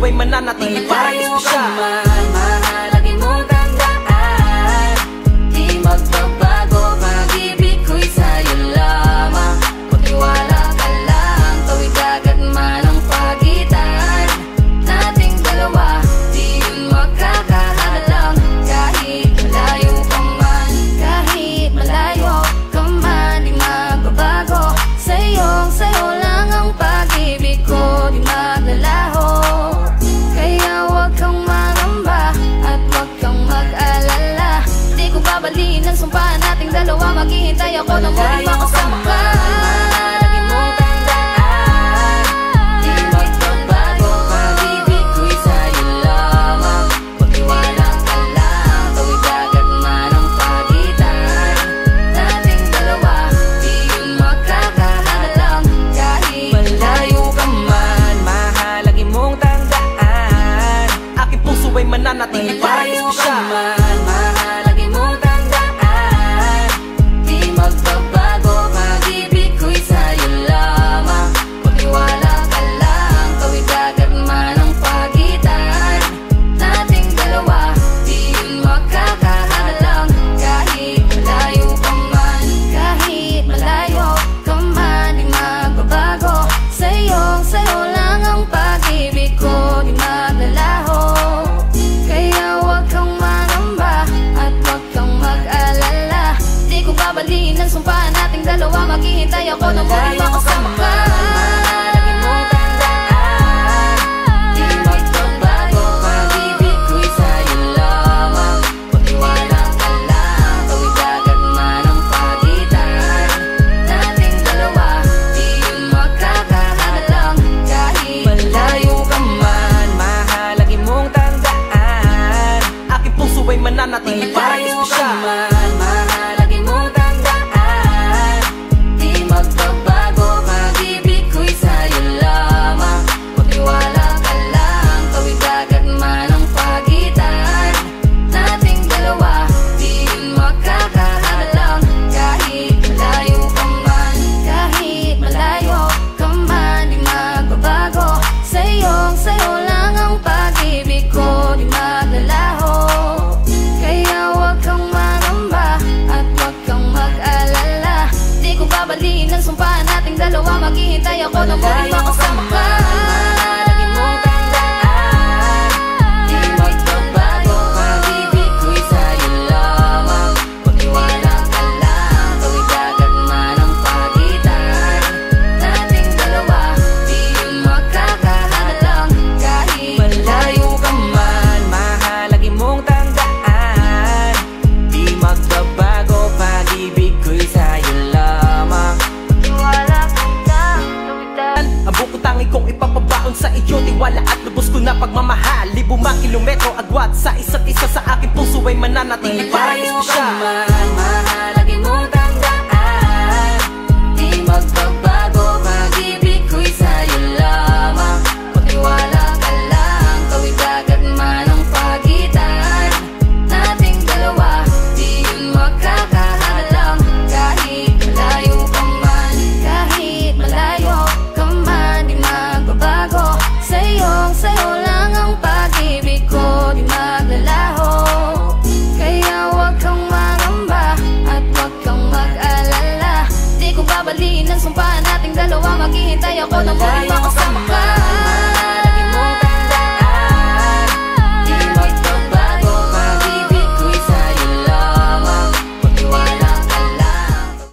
ay mananatili para siya. Mahalagi mong tandaan, di magbabago, pag-ibig ko'y sa'yo lamang. Magtiwala ka lang, tawid agad man ang pagitan nating dalawa, di yun magkakahalang. Kahit malayo ka man, kahit malayo ka man, di magbabago, sa'yo lang ang pag-ibig ko, di maglalaho. Kaya huwag kang magamba at huwag kang mag-alala, di ko babalin ang sumpa nating dalawa, maghihintay ako na muli makasama ka. Lagi mong tandaan, di magbabago, pag-ibig ko'y sa'yo lamang. Magtiwala ka lang, tawid agad man ang pagitan nating dalawa, di yun magkakahalang. Kahit malayo ka man, Mahalagi mong tandaan, aking puso ay mananatili para siya. mahalagi mong tandaan, di magbabago, pag-ibig ko'y sa'yo lamang. Magtiwala ka lang, tawid agad man ang pagitan nating dalawa, di yun magkakahalang. Kahit malayo ka man, kahit malayo ka man, di magbabago, sa'yo lang ang pag-ibig ko, di maglalaho. Kaya huwag kang manamba at huwag kang mag-alala, di ko babalin ang sumpa nating dalawa, maghihintay ako na muli makasama ka. Lagi mong tandaan, di magbabago, pag-ibig ko'y sa'yo lamang. Magtiwala ka lang, tawid agad man ang pagitan nating dalawa, di yun magkakahalang. Kahit malayo ka man, Mahalagi mong tandaan, aking puso ay mananatili para siya. mahalagi mong tandaan, di magbabago, pag-ibig ko'y sa'yo lamang. Magtiwala ka lang, tawid agad man ang pagitan nating dalawa, di yun magkakahalang. Kahit malayo ka man, kahit malayo ka man, di magbabago, sa'yo lang ang pag-ibig ko, di maglalaho. Kaya huwag kang magamba at huwag kang mag-alala, di ko babalin ang sumpa nating dalawa, maghihintay ako na muli makasama ka. Lagi mong tandaan, di magbabago, pag-ibig ko'y sa'yo lamang. Magtiwala ka lang, tawid agad man ang pagitan nating dalawa, di yun magkakahalang. Kahit Malayo ka man, mahalagi mong tandaan, di magbabago, pag-ibig ko'y sa'yo lamang. magtiwala ka lang, tawid agad. Ang buong tangi kong ipapabaon sa iyo, tiwala at lubos ko na pagmamahal. Libumang kilometro agwat sa isa't isa, sa aking puso ay mananatili para siya. Mahalagi mong tandaan, di magbabago, pag-ibig ko'y sa'yo lamang. Magtiwala ka lang, tawid agad man ang pagitan nating dalawa, di yun magkakahalang. Kahit malayo ka man, kahit malayo ka man, di magbabago, sa'yo lang ang pag-ibig ko, di maglalaho. Kaya huwag kang magamba at huwag kang mag-alala, di ko babalin ang sumpa nating dalawa, maghihintay ako na muli makasama.